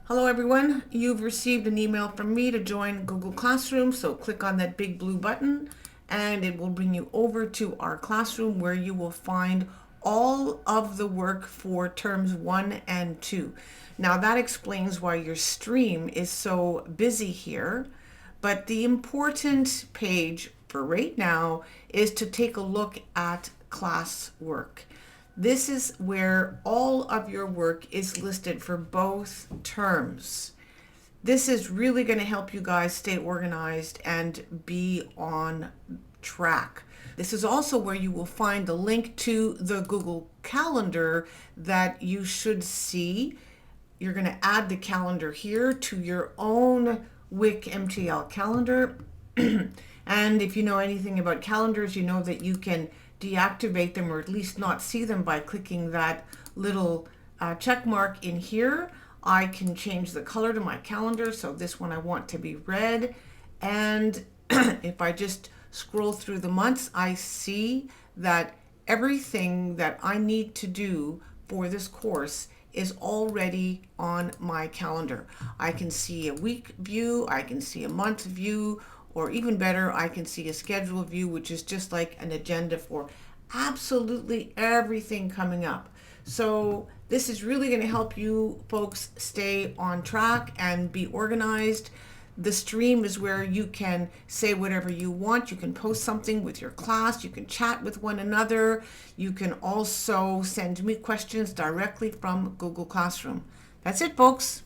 Hello everyone, you've received an email from me to join Google Classroom, so click on that big blue button and it will bring you over to our classroom where you will find all of the work for terms 1 and 2. Now that explains why your stream is so busy here, but the important page for right now is to take a look at class work. This is where all of your work is listed for both terms. This is really going to help you guys stay organized and be on track. This is also where you will find the link to the Google Calendar that you should see. You're going to add the calendar here to your own WIC MTL calendar. And if you know anything about calendars, you know that you can deactivate them or at least not see them by clicking that little check mark in here. I can change the color to my calendar, so this one I want to be red. And if I just scroll through the months, I see that everything that I need to do for this course is already on my calendar. I can see a week view, I can see a month view, or even better, I can see a schedule view, which is just like an agenda for absolutely everything coming up. So this is really going to help you folks stay on track and be organized. The stream is where you can say whatever you want. You can post something with your class. You can chat with one another. You can also send me questions directly from Google Classroom. That's it, folks.